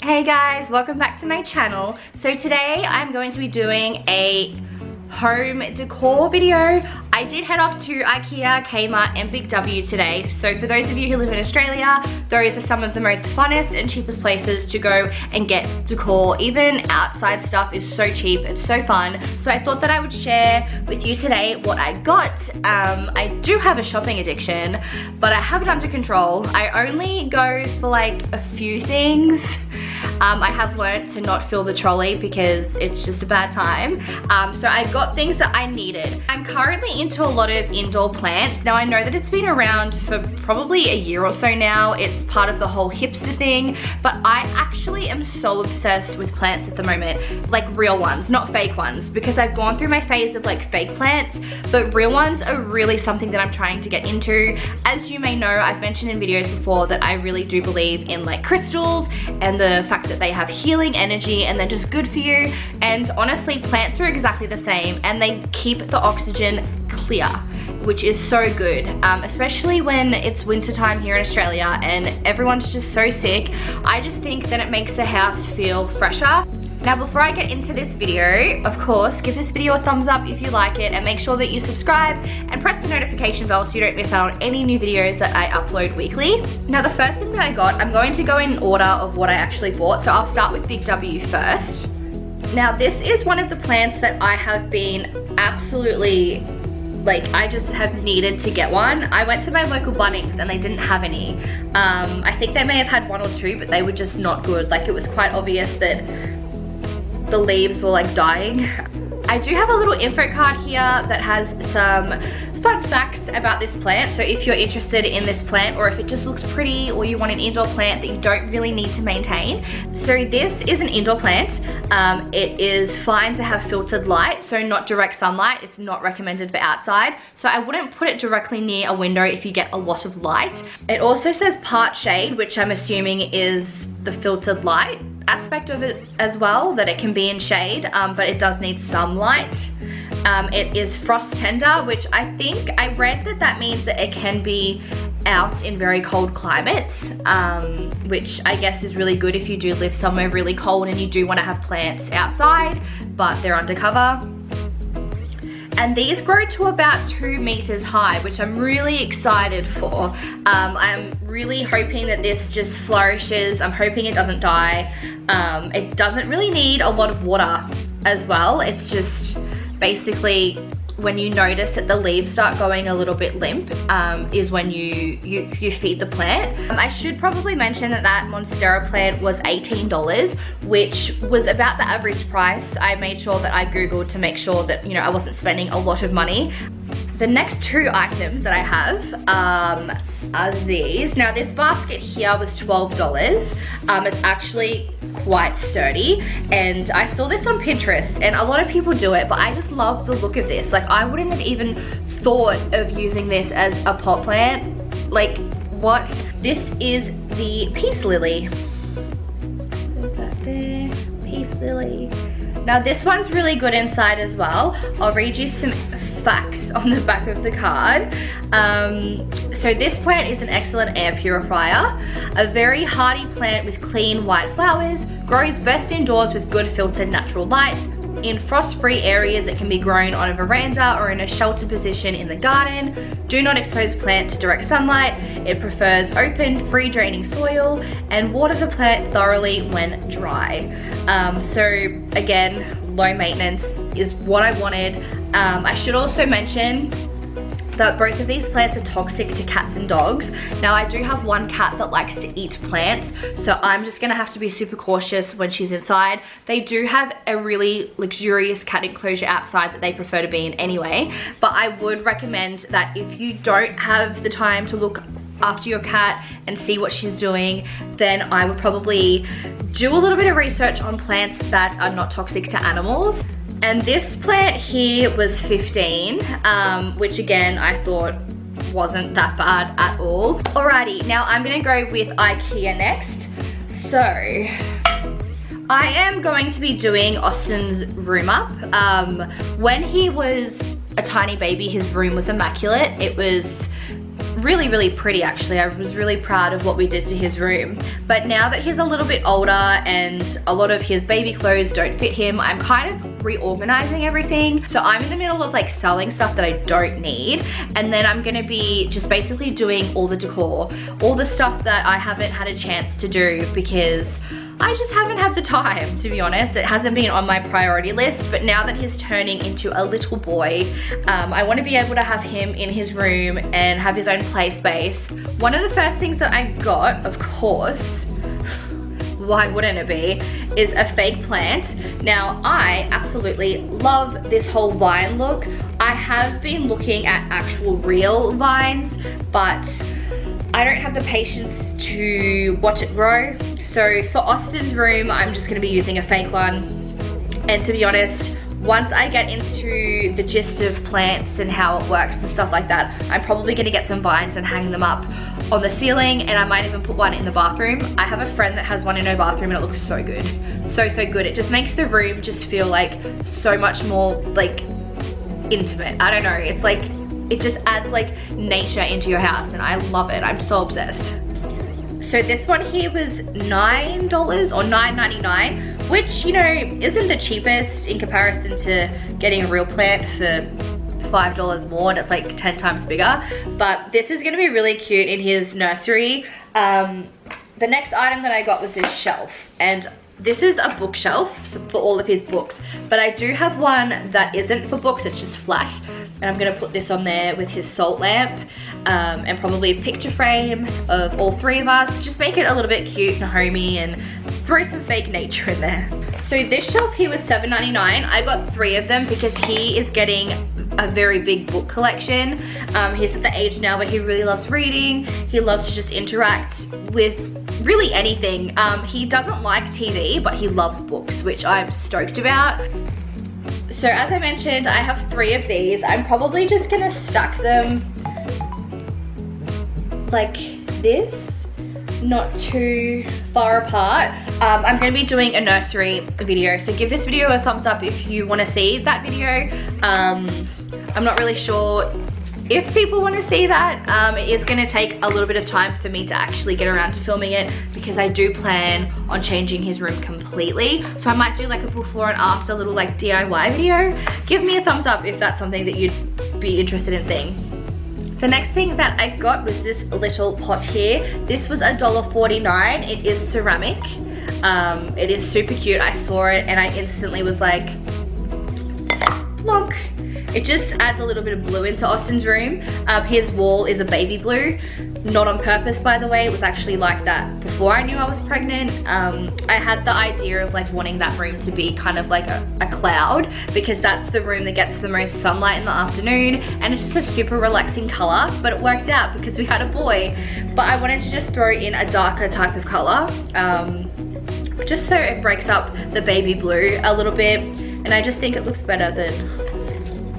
Hey guys, welcome back to my channel. So today I'm going to be doing a home decor video. I did head off to Ikea, Kmart and Big W today. So for those of you who live in Australia, those are some of the most funnest and cheapest places to go and get decor. Even outside stuff is so cheap, it's so fun. So I thought that I would share with you today what I got. I do have a shopping addiction, but I have it under control. I only go for like a few things. I have learned to not fill the trolley because it's just a bad time. So I got things that I needed. I'm currently into a lot of indoor plants. Now I know that it's been around for probably a year or so now. It's part of the whole hipster thing, but I actually am so obsessed with plants at the moment. Like real ones, not fake ones, because I've gone through my phase of like fake plants, but real ones are really something that I'm trying to get into. As you may know, I've mentioned in videos before that I really do believe in like crystals and the fact that they have healing energy and they're just good for you. And honestly, plants are exactly the same and they keep the oxygen clear, which is so good, especially when it's winter time here in Australia and everyone's just so sick. I just think that it makes the house feel fresher. Now before I get into this video, of course, give this video a thumbs up if you like it and make sure that you subscribe and press the notification bell so you don't miss out on any new videos that I upload weekly. Now the first thing that I got, I'm going to go in order of what I actually bought, so I'll start with Big W first. Now this is one of the plants that I have been absolutely, like, I just have needed to get one. I went to my local Bunnings and they didn't have any. I think they may have had one or two, but they were just not good. Like, it was quite obvious that the leaves were like dying. I do have a little info card here that has some fun facts about this plant. So if you're interested in this plant, or if it just looks pretty, or you want an indoor plant that you don't really need to maintain. So this is an indoor plant. It is fine to have filtered light, so not direct sunlight. It's not recommended for outside. So I wouldn't put it directly near a window if you get a lot of light. It also says part shade, which I'm assuming is the filtered light aspect of it as well, that it can be in shade, but it does need some light. It is frost tender, which I think I read that means that it can be out in very cold climates, which I guess is really good if you do live somewhere really cold and you do want to have plants outside, but they're undercover. And these grow to about 2 meters high, which I'm really excited for. I'm really hoping that this just flourishes. I'm hoping it doesn't die. It doesn't really need a lot of water as well. It's just basically when you notice that the leaves start going a little bit limp is when you feed the plant. I should probably mention that Monstera plant was $18, which was about the average price. I made sure that I Googled to make sure that, you know, I wasn't spending a lot of money. The next two items that I have are these. Now this basket here was $12. It's actually quite sturdy, and I saw this on Pinterest and a lot of people do it, but I just love the look of this. Like, I wouldn't have even thought of using this as a pot plant. Like, what? This is the peace lily. Put that there, peace lily. Now this one's really good inside as well. I'll read you some facts on the back of the card. So this plant is an excellent air purifier, a very hardy plant with clean white flowers, grows best indoors with good filtered natural light. In frost-free areas, it can be grown on a veranda or in a sheltered position in the garden. Do not expose plant to direct sunlight. It prefers open, free draining soil, and water the plant thoroughly when dry. So again, low maintenance is what I wanted. I should also mention that both of these plants are toxic to cats and dogs. Now I do have one cat that likes to eat plants, so I'm just gonna have to be super cautious when she's inside. They do have a really luxurious cat enclosure outside that they prefer to be in anyway, but I would recommend that if you don't have the time to look after your cat and see what she's doing, then I would probably do a little bit of research on plants that are not toxic to animals. And this plant here was $15, which again, I thought wasn't that bad at all. Alrighty, now I'm gonna go with Ikea next. So, I am going to be doing Austin's room up. When he was a tiny baby, his room was immaculate. It was really pretty actually. I was really proud of what we did to his room. But now that he's a little bit older and a lot of his baby clothes don't fit him, I'm kind of reorganizing everything. So I'm in the middle of like selling stuff that I don't need, and then I'm gonna be just basically doing all the decor, all the stuff that I haven't had a chance to do because I just haven't had the time, to be honest. It hasn't been on my priority list, but now that he's turning into a little boy, I want to be able to have him in his room and have his own play space. One of the first things that I got, of course, why wouldn't it be, is a fake plant. Now, I absolutely love this whole vine look. I have been looking at actual real vines, but I don't have the patience to watch it grow. So for Austin's room, I'm just gonna be using a fake one. And to be honest, once I get into the gist of plants and how it works and stuff like that, I'm probably gonna get some vines and hang them up on the ceiling, and I might even put one in the bathroom. I have a friend that has one in her bathroom and it looks so good. So good. It just makes the room just feel like so much more like intimate. I don't know, it's like, it just adds like nature into your house and I love it. I'm so obsessed. So this one here was $9 or $9.99, which, you know, isn't the cheapest in comparison to getting a real plant for $5 more, and it's like 10 times bigger. But this is gonna be really cute in his nursery. The next item that I got was this shelf, and this is a bookshelf for all of his books, but I do have one that isn't for books, it's just flat. And I'm gonna put this on there with his salt lamp, and probably a picture frame of all three of us. Just make it a little bit cute and homey and throw some fake nature in there. So this shelf here was $7.99. I got 3 of them because he is getting a very big book collection. He's at the age now where he really loves reading. He loves to just interact with really anything. He doesn't like TV, but he loves books, which I'm stoked about. So as I mentioned, I have 3 of these. I'm probably just gonna stack them like this, not too far apart. I'm gonna be doing a nursery video, so give this video a thumbs up if you wanna see that video. I'm not really sure if people want to see that. It is going to take a little bit of time for me to actually get around to filming it because I do plan on changing his room completely. So I might do like a before and after little like DIY video. Give me a thumbs up if that's something that you'd be interested in seeing. The next thing that I got was this little pot here. This was $1.49. It is ceramic. It is super cute. I saw it and I instantly was like, look. It just adds a little bit of blue into Austin's room. His wall is a baby blue, not on purpose by the way. It was actually like that before I knew I was pregnant. I had the idea of like wanting that room to be kind of like a cloud because that's the room that gets the most sunlight in the afternoon, and it's just a super relaxing color, but it worked out because we had a boy. But I wanted to just throw in a darker type of color, just so it breaks up the baby blue a little bit, and I just think it looks better than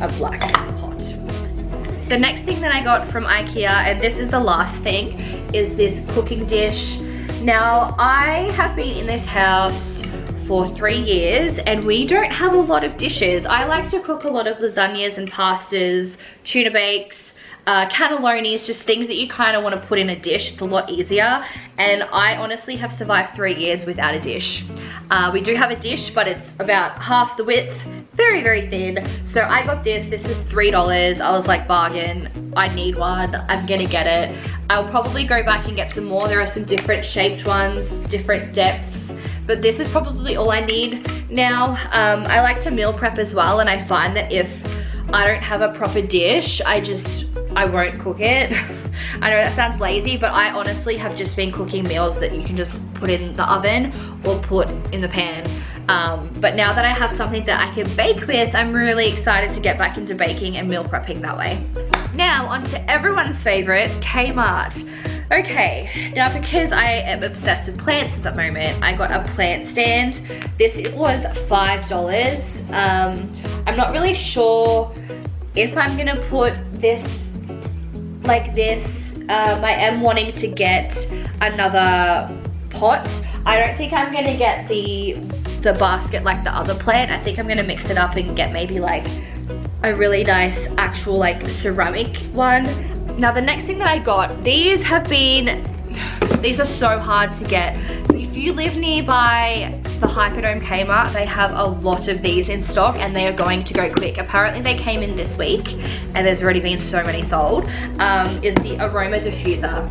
a black pot. The next thing that I got from Ikea, and this is the last thing, is this cooking dish. Now, I have been in this house for 3 years and we don't have a lot of dishes. I like to cook a lot of lasagnas and pastas, tuna bakes, cannellonis, just things that you kind of want to put in a dish. It's a lot easier, and I honestly have survived 3 years without a dish. We do have a dish, but it's about half the width, very thin. So I got this was $3. I was like, bargain, I need one, I'm gonna get it. I'll probably go back and get some more. There are some different shaped ones, different depths, but this is probably all I need now. I like to meal prep as well, and I find that if I don't have a proper dish, I won't cook it. I know that sounds lazy, but I honestly have just been cooking meals that you can just put in the oven or put in the pan. But now that I have something that I can bake with, I'm really excited to get back into baking and meal prepping that way. Now on to everyone's favorite, Kmart. Okay, now because I am obsessed with plants at the moment, I got a plant stand. This was $5. I'm not really sure if I'm gonna put this like this. I am wanting to get another pot. I don't think I'm gonna get the basket like the other plant. I think I'm gonna mix it up and get maybe like a really nice actual like ceramic one. Now the next thing that I got, these are so hard to get. If you live nearby the Hyperdome Kmart, they have a lot of these in stock and they are going to go quick. Apparently they came in this week and there's already been so many sold. Is the aroma diffuser.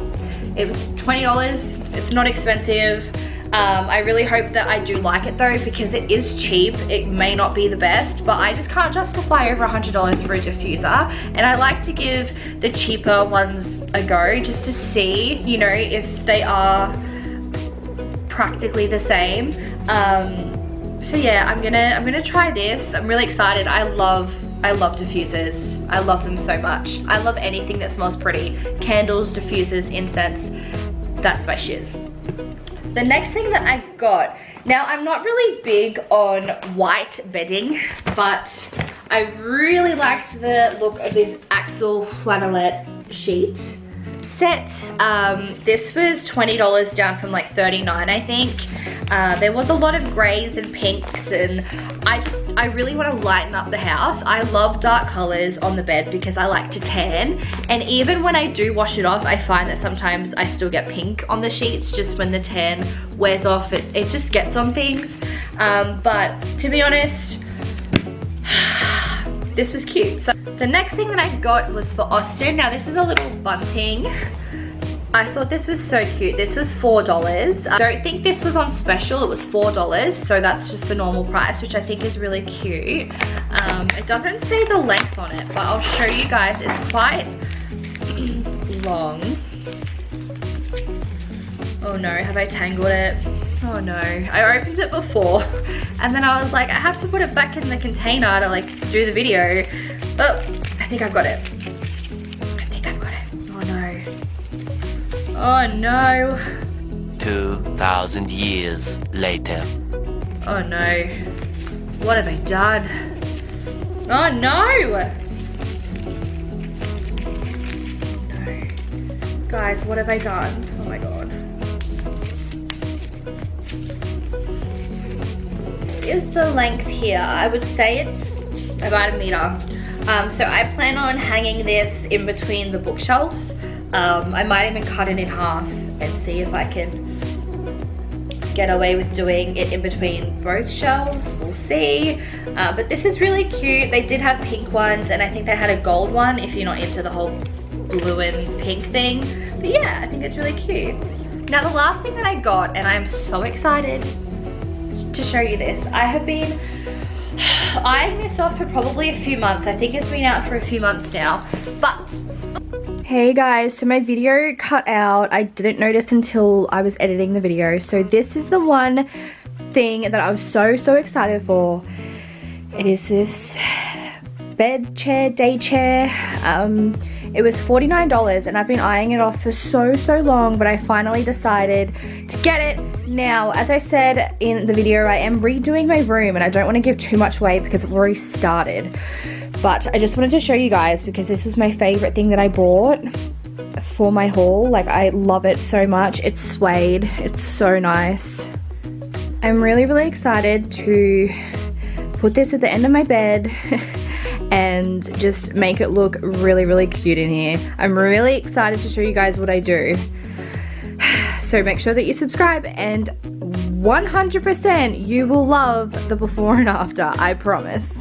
It was $20, it's not expensive. I really hope that I do like it though, because it is cheap. It may not be the best, but I just can't justify over $100 for a diffuser. And I like to give the cheaper ones a go just to see, you know, if they are practically the same. So yeah, I'm gonna try this. I'm really excited. I love diffusers. I love them so much. I love anything that smells pretty. Candles, diffusers, incense, that's my shiz. The next thing that I got, now I'm not really big on white bedding, but I really liked the look of this Axel flannelette sheet set. This was $20 down from like $39, I think. There was a lot of grays and pinks, and I really want to lighten up the house. I love dark colors on the bed because I like to tan, and even when I do wash it off, I find that sometimes I still get pink on the sheets just when the tan wears off. It just gets on things. But to be honest, this was cute. So the next thing that I got was for Austin. Now this is a little bunting. I thought this was so cute. This was $4. I don't think this was on special. It was $4, so that's just the normal price, which I think is really cute. It doesn't say the length on it, but I'll show you guys. It's quite long. Oh no, have I tangled it? Oh no, I opened it before and then I was like, I have to put it back in the container to like do the video. Oh, I think I've got it. I think I've got it. Oh no. Oh no. 2,000 years later. Oh no. What have I done? Oh no! No. Guys, what have I done? Oh my god. Is the length here. I would say it's about 1 meter. So I plan on hanging this in between the bookshelves. I might even cut it in half and see if I can get away with doing it in between both shelves. We'll see. But this is really cute. They did have pink ones, and I think they had a gold one if you're not into the whole blue and pink thing. But yeah, I think it's really cute. Now the last thing that I got, and I'm so excited to show you this. I have been eyeing this off for probably a few months. I think it's been out for a few months now, but hey guys, so my video cut out. I didn't notice until I was editing the video. So this is the one thing that I was so excited for. It is this bed chair, day chair. It was $49 and I've been eyeing it off for so long, but I finally decided to get it. Now, as I said in the video, I am redoing my room and I don't want to give too much away because I've already started. But I just wanted to show you guys because this was my favorite thing that I bought for my haul. Like, I love it so much. It's suede. It's so nice. I'm really excited to put this at the end of my bed and just make it look really cute in here. I'm really excited to show you guys what I do. So make sure that you subscribe, and 100% you will love the before and after, I promise.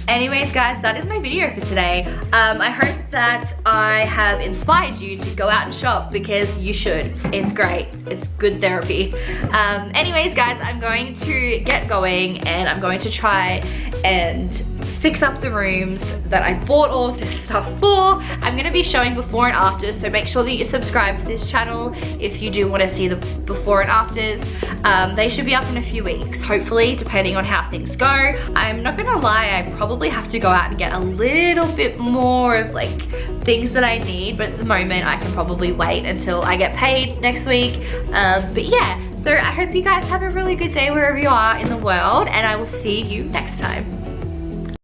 Anyways guys, that is my video for today. I hope that I have inspired you to go out and shop, because you should. It's great. It's good therapy. Anyways guys, I'm going to get going and I'm going to try and fix up the rooms that I bought all of this stuff for. I'm going to be showing before and afters, so make sure that you subscribe to this channel if you do want to see the before and afters. They should be up in a few weeks, hopefully, depending on how things go. I'm not going to lie, I probably have to go out and get a little bit more of like things that I need, but at the moment I can probably wait until I get paid next week. But yeah, so I hope you guys have a really good day wherever you are in the world, and I will see you next time.